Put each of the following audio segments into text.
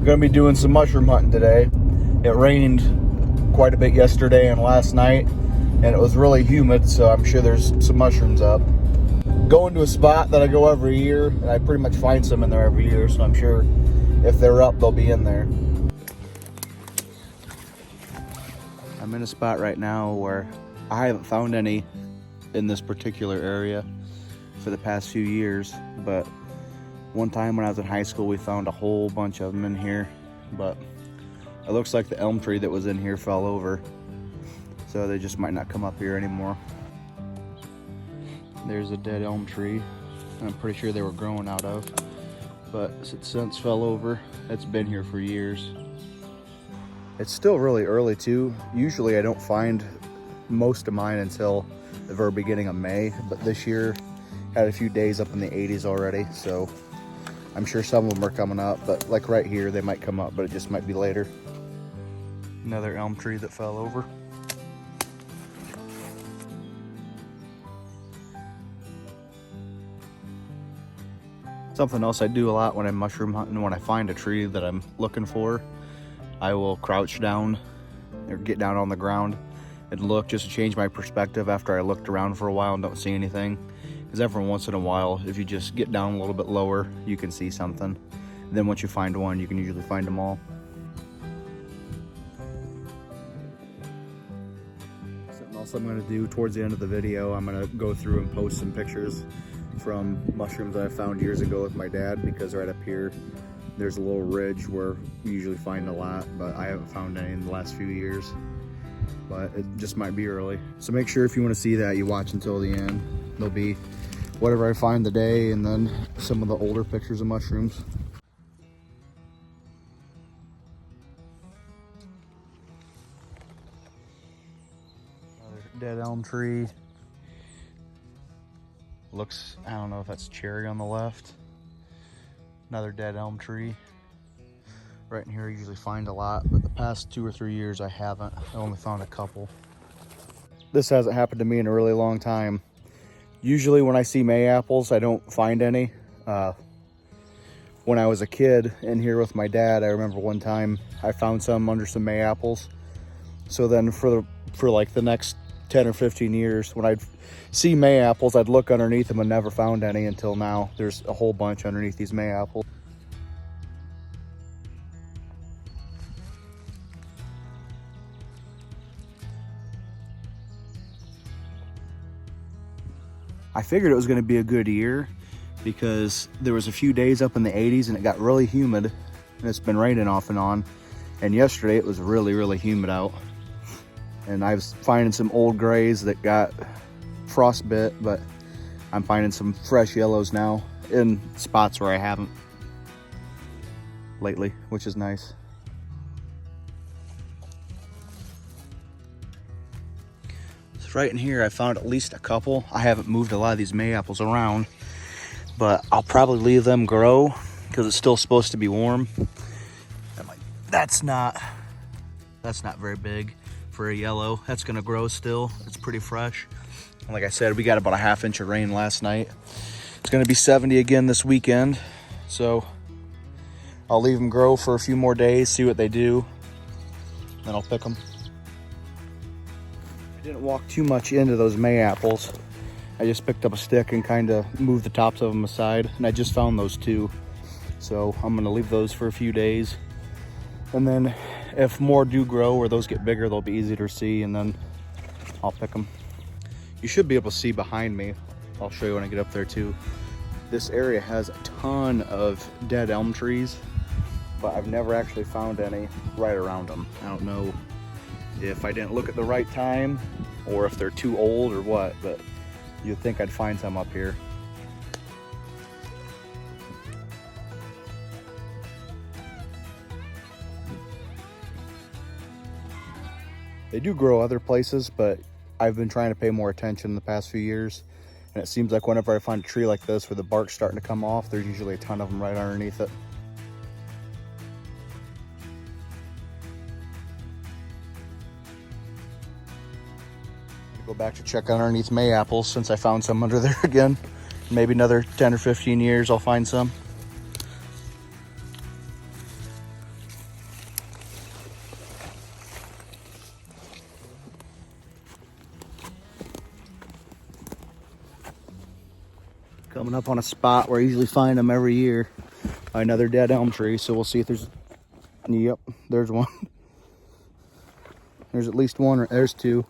Gonna be doing some mushroom hunting today. It rained quite a bit yesterday and last night, and it was really humid, so I'm sure there's some mushrooms up. Going to a spot that I go every year, and I pretty much find some in there every year, so I'm sure if they're up, they'll be in there. I'm in a spot right now where I haven't found any in this particular area for the past few years, but one time when I was in high school, we found a whole bunch of them in here, but it looks like the elm tree that was in here fell over, so they just might not come up here anymore. There's a dead elm tree I'm pretty sure they were growing out of, but it since fell over. It's been here for years. It's still really early too. Usually I don't find most of mine until the very beginning of May, but this year had a few days up in the 80s already, so I'm sure some of them are coming up, but like right here, they might come up, but it just might be later. Another elm tree that fell over. Something else I do a lot when I'm mushroom hunting, when I find a tree that I'm looking for, I will crouch down or get down on the ground and look, just to change my perspective after I looked around for a while and don't see anything. Because every once in a while, if you just get down a little bit lower, you can see something. And then once you find one, you can usually find them all. Something else I'm going to do towards the end of the video, I'm going to go through and post some pictures from mushrooms that I found years ago with my dad, because right up here there's a little ridge where we usually find a lot, but I haven't found any in the last few years, but it just might be early. So make sure if you want to see that, you watch until the end. There'll be whatever I find the day, and then some of the older pictures of mushrooms. Another dead elm tree. Looks, I don't know if that's cherry on the left. Another dead elm tree. Right in here I usually find a lot, but the past 2 or 3 years I haven't. I only found a couple. This hasn't happened to me in a really long time. Usually when I see May apples, I don't find any. When I was a kid in here with my dad, I remember one time I found some under some May apples. So then for like the next 10 or 15 years, when I'd see May apples, I'd look underneath them and never found any until now. There's a whole bunch underneath these May apples. I figured it was going to be a good year because there was a few days up in the 80s and it got really humid, and it's been raining off and on. And yesterday it was really, really humid out. And I was finding some old grays that got frostbit, but I'm finding some fresh yellows now in spots where I haven't lately, which is nice. So right in here, I found at least a couple. I haven't moved a lot of these May apples around, but I'll probably leave them grow because it's still supposed to be warm. I'm like, that's not very big for a yellow. That's gonna grow still. It's pretty fresh. And like I said, we got about a ½ inch of rain last night. It's gonna be 70 again this weekend, so I'll leave them grow for a few more days, see what they do, then I'll pick them. I didn't walk too much into those May apples. I just picked up a stick and kind of moved the tops of them aside, and I just found those two, so I'm gonna leave those for a few days. And then if more do grow or those get bigger, they'll be easier to see, and then I'll pick them. You should be able to see behind me. I'll show you when I get up there too. This area has a ton of dead elm trees, but I've never actually found any right around them. I don't know if I didn't look at the right time or if they're too old or what, but you'd think I'd find some up here. They do grow other places, but I've been trying to pay more attention in the past few years. And it seems like whenever I find a tree like this where the bark's starting to come off, there's usually a ton of them right underneath it. Go back to check underneath May apples since I found some under there again. Maybe another 10 or 15 years I'll find some. Coming up on a spot where I usually find them every year. Another dead elm tree, so we'll see if there's... Yep, there's one. There's at least one, or there's two.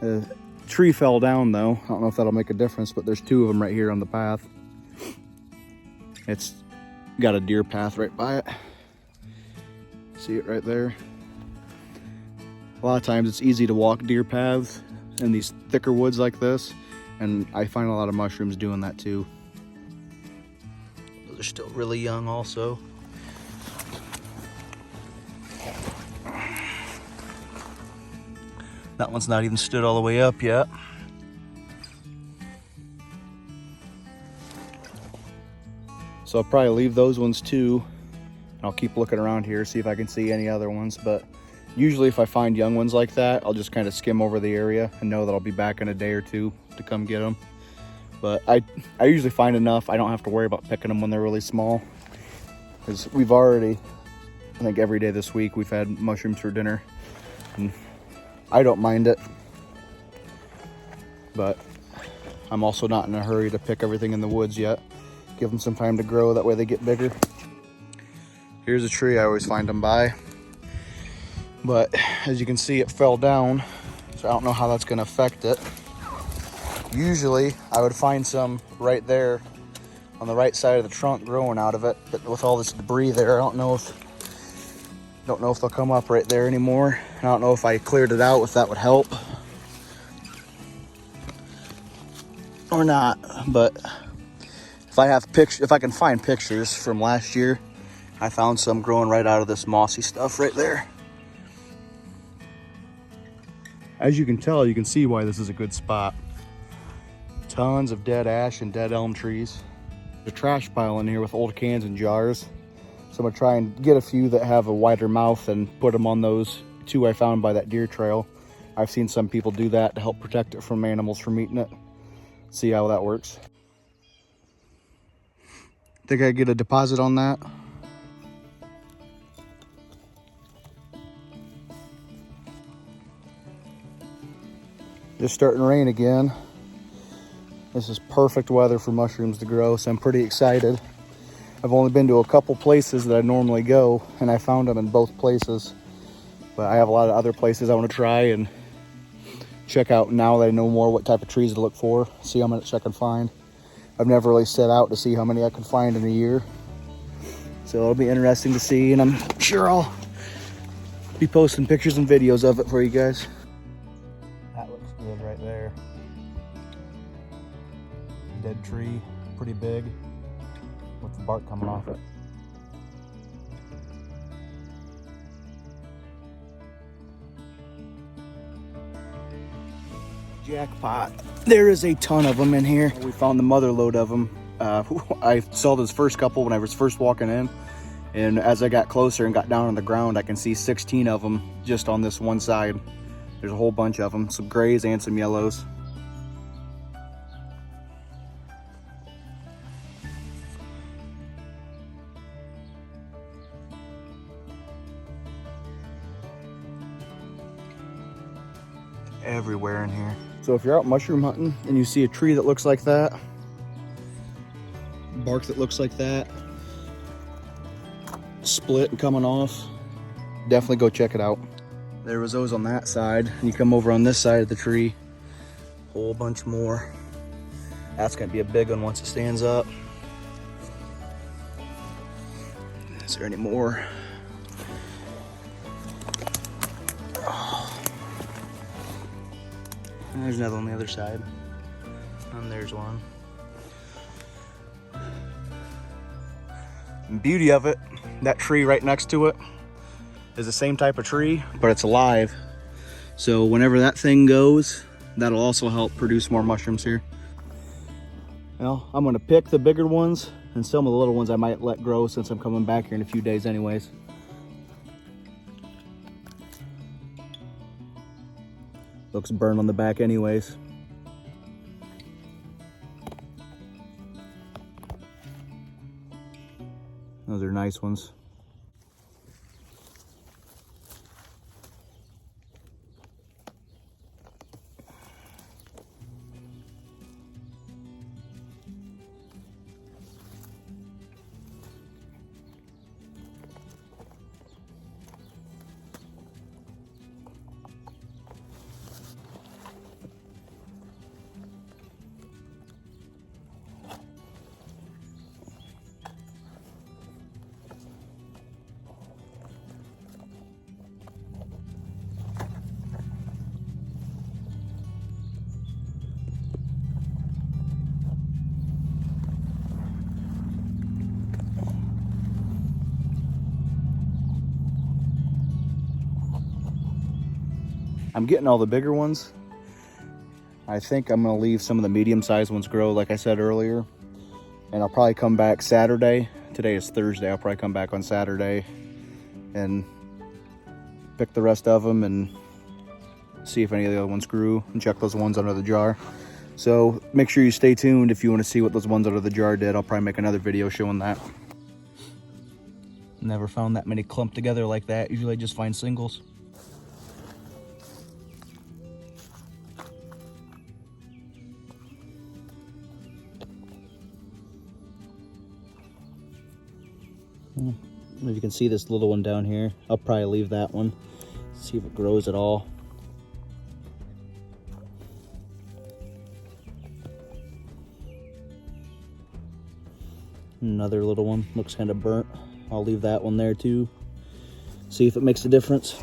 The tree fell down though. I don't know if that'll make a difference, but there's two of them right here on the path. It's got a deer path right by it. See it right there? A lot of times it's easy to walk deer paths in these thicker woods like this, and I find a lot of mushrooms doing that too. Those are still really young also. That one's not even stood all the way up yet. So I'll probably leave those ones too. I'll keep looking around here, see if I can see any other ones. But usually if I find young ones like that, I'll just kind of skim over the area and know that I'll be back in a day or two to come get them. But I usually find enough. I don't have to worry about picking them when they're really small. Because we've already, I think every day this week, we've had mushrooms for dinner. And I don't mind it, but I'm also not in a hurry to pick everything in the woods yet. Give them some time to grow, that way they get bigger. Here's a tree I always find them by, but as you can see, it fell down, so I don't know how that's gonna affect it. Usually I would find some right there on the right side of the trunk growing out of it, but with all this debris there, I don't know if they'll come up right there anymore. I don't know if I cleared it out, if that would help or not. But if I can find pictures from last year, I found some growing right out of this mossy stuff right there. As you can tell, you can see why this is a good spot. Tons of dead ash and dead elm trees. There's a trash pile in here with old cans and jars. So I'm gonna try and get a few that have a wider mouth and put them on those two I found by that deer trail. I've seen some people do that to help protect it from animals from eating it. See how that works. Think I get a deposit on that? Just starting to rain again. This is perfect weather for mushrooms to grow, so I'm pretty excited. I've only been to a couple places that I normally go, and I found them in both places. But I have a lot of other places I want to try and check out now that I know more what type of trees to look for, see how much I can find. I've never really set out to see how many I can find in a year. So it'll be interesting to see, and I'm sure I'll be posting pictures and videos of it for you guys. That looks good right there. Dead tree, pretty big, with the bark coming off it. Jackpot. There is a ton of them in here. We found the mother lode of them. I saw those first couple when I was first walking in, and as I got closer and got down on the ground, I can see 16 of them just on this one side. There's a whole bunch of them, some grays and some yellows. Everywhere in here. So if you're out mushroom hunting and you see a tree that looks like that, bark that looks like that, split and coming off, definitely go check it out. There was those on that side, and you come over on this side of the tree, whole bunch more. That's gonna be a big one once it stands up. Is there any more? And there's another on the other side. And there's one. The beauty of it, that tree right next to it is the same type of tree, but it's alive. So whenever that thing goes, that'll also help produce more mushrooms here. Well, I'm gonna pick the bigger ones, and some of the little ones I might let grow since I'm coming back here in a few days anyways. Looks burned on the back anyways. Those are nice ones. I'm getting all the bigger ones. I think I'm gonna leave some of the medium-sized ones grow, like I said earlier. And I'll probably come back Saturday. Today is Thursday. I'll probably come back on Saturday and pick the rest of them and see if any of the other ones grew and check those ones under the jar. So make sure you stay tuned if you want to see what those ones under the jar did. I'll probably make another video showing that. Never found that many clumped together like that. Usually I just find singles. If you can see this little one down here, I'll probably leave that one. See if it grows at all. Another little one, looks kind of burnt. I'll leave that one there too. See if it makes a difference.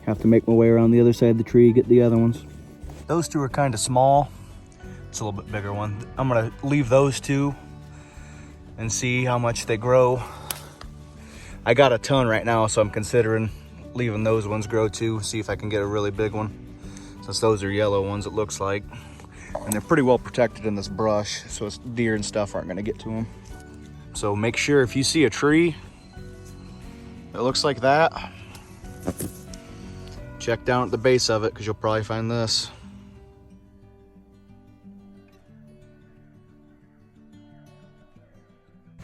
Have to make my way around the other side of the tree, get the other ones. Those two are kind of small. It's a little bit bigger one. I'm gonna leave those two and see how much they grow. I got a ton right now, so I'm considering leaving those ones grow too, see if I can get a really big one. Since those are yellow ones, it looks like. And they're pretty well protected in this brush, so deer and stuff aren't gonna get to them. So make sure if you see a tree that looks like that, check down at the base of it, because you'll probably find this.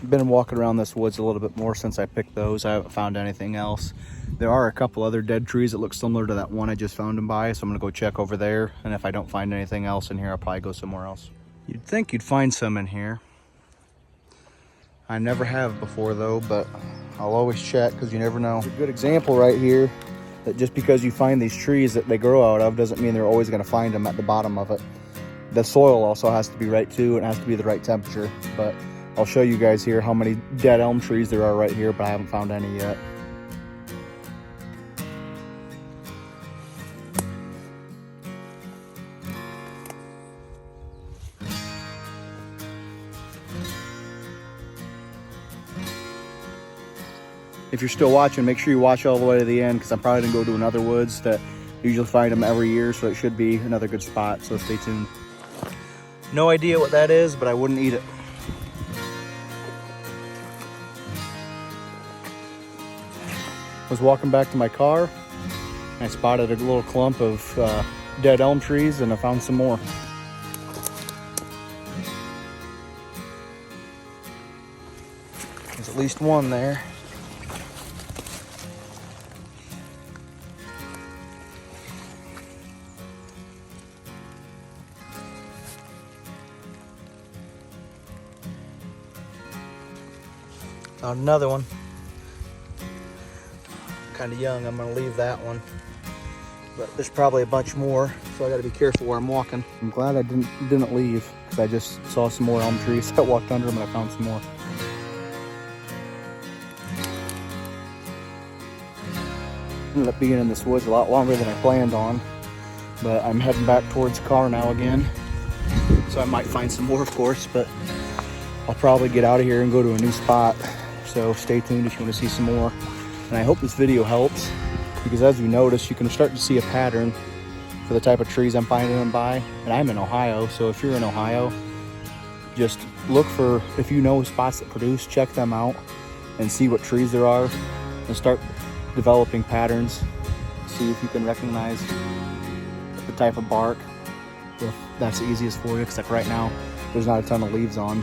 Been walking around this woods a little bit more since I picked those. I haven't found anything else. There are a couple other dead trees that look similar to that one I just found them by, so I'm gonna go check over there, and if I don't find anything else in here, I'll probably go somewhere else. You'd think you'd find some in here. I never have before though, but I'll always check, because you never know. It's a good example right here that just because you find these trees that they grow out of doesn't mean they're always going to find them at the bottom of it. The soil also has to be right too, and it has to be the right temperature. But I'll show you guys here how many dead elm trees there are right here, but I haven't found any yet. If you're still watching, make sure you watch all the way to the end, because I'm probably gonna go to another woods that usually find them every year, so it should be another good spot, so stay tuned. No idea what that is, but I wouldn't eat it. I was walking back to my car, and I spotted a little clump of dead elm trees, and I found some more. There's at least one there. Found another one. Kind of young, I'm gonna leave that one. But there's probably a bunch more, so I gotta be careful where I'm walking. I'm glad I didn't leave, because I just saw some more elm trees. I walked under them and I found some more. Ended up being in this woods a lot longer than I planned on, but I'm heading back towards the car now again. So I might find some more, of course, but I'll probably get out of here and go to a new spot. So stay tuned if you want to see some more. And I hope this video helps, because as you notice, you can start to see a pattern for the type of trees I'm finding them by. And I'm in Ohio, so if you're in Ohio, just look for, if you know spots that produce, check them out and see what trees there are and start developing patterns. See if you can recognize the type of bark, if that's the easiest for you, because like right now, there's not a ton of leaves on.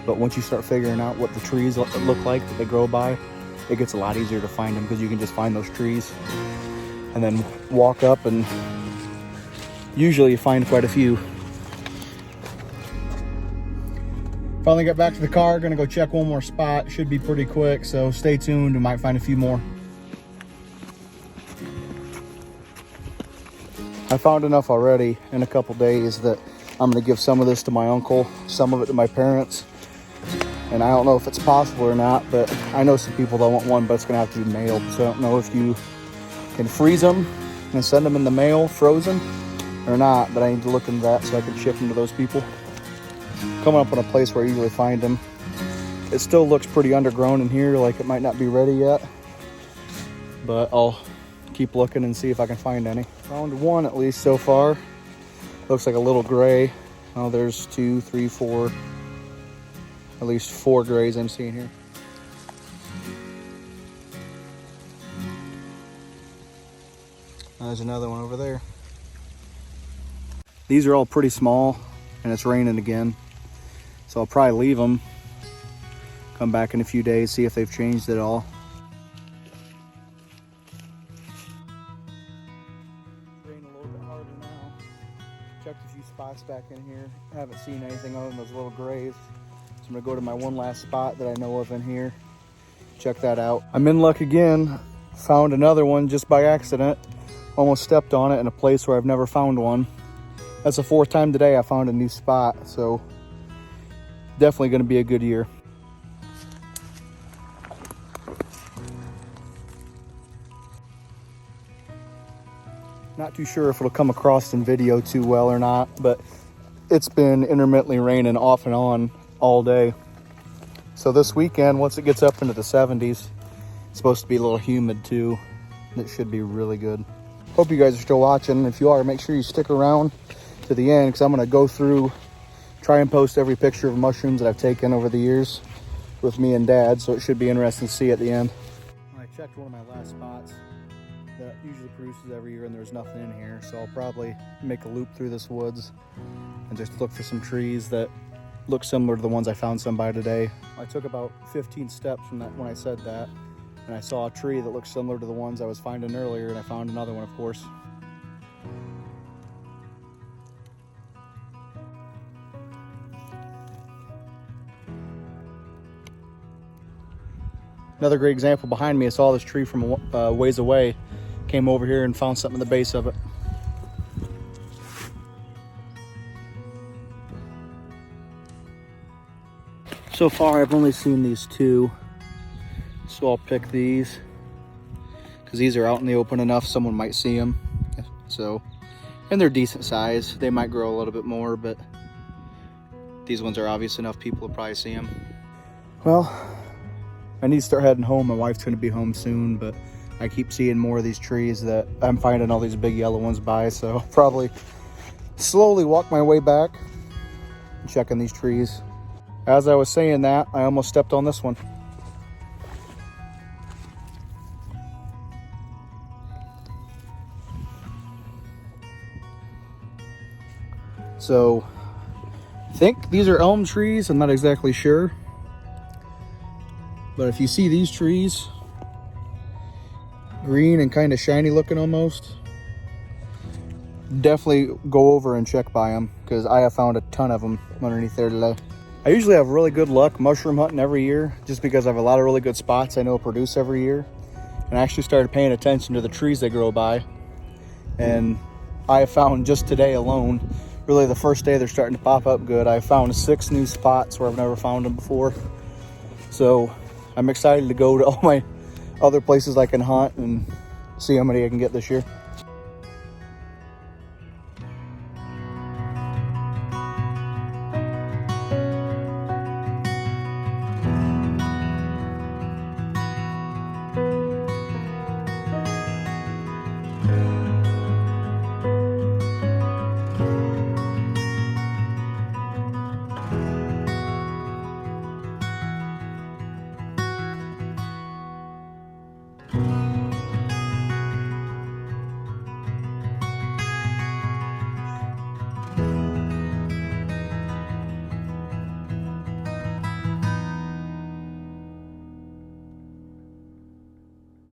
But once you start figuring out what the trees look like that they grow by, it gets a lot easier to find them, because you can just find those trees and then walk up, and usually you find quite a few. Finally got back to the car, gonna go check one more spot. Should be pretty quick, so stay tuned, we might find a few more. I found enough already in a couple days that I'm gonna give some of this to my uncle, some of it to my parents, And I don't know if it's possible or not, but I know some people don't want one, but it's gonna have to be mailed. So I don't know if you can freeze them and send them in the mail frozen or not, but I need to look into that so I can ship them to those people. Coming up on a place where I usually find them. It still looks pretty undergrown in here, like it might not be ready yet, but I'll keep looking and see if I can find any. Found one at least so far. Looks like a little gray. Oh, there's 2, 3, 4, at least 4 grays I'm seeing here. There's another one over there. These are all pretty small, and it's raining again, so I'll probably leave them. Come back in a few days, see if they've changed at all. It's raining a little bit harder now. Checked a few spots back in here. I haven't seen anything other than those little grays. So I'm gonna go to my one last spot that I know of in here. Check that out. I'm in luck again. Found another one just by accident. Almost stepped on it in a place where I've never found one. That's the 4th time today I found a new spot, so definitely gonna be a good year. Not too sure if it'll come across in video too well or not, but it's been intermittently raining off and on all day. So this weekend, once it gets up into the 70s, it's supposed to be a little humid too. It should be really good. Hope you guys are still watching. If you are, make sure you stick around to the end, because I'm gonna go through, try and post every picture of mushrooms that I've taken over the years with me and Dad, so it should be interesting to see at the end. I checked one of my last spots that usually produces every year, and there's nothing in here, so I'll probably make a loop through this woods and just look for some trees that look similar to the ones I found some by today. I took about 15 steps from that when I said that, and I saw a tree that looked similar to the ones I was finding earlier, and I found another one, of course. Another great example behind me, I saw this tree from a ways away. Came over here and found something at the base of it. So far I've only seen these 2, so I'll pick these because these are out in the open enough someone might see them. So, and they're decent size. They might grow a little bit more, but these ones are obvious enough people will probably see them. Well, I need to start heading home. My wife's going to be home soon, but I keep seeing more of these trees that I'm finding all these big yellow ones by, so I'll probably slowly walk my way back and checking these trees. As I was saying that, I almost stepped on this one. So, I think these are elm trees. I'm not exactly sure. But if you see these trees, green and kind of shiny looking almost, definitely go over and check by them, because I have found a ton of them underneath there today. I usually have really good luck mushroom hunting every year, just because I have a lot of really good spots I know produce every year. And I actually started paying attention to the trees they grow by. And I have found just today alone, really the first day they're starting to pop up good, I found 6 new spots where I've never found them before. So I'm excited to go to all my other places I can hunt and see how many I can get this year.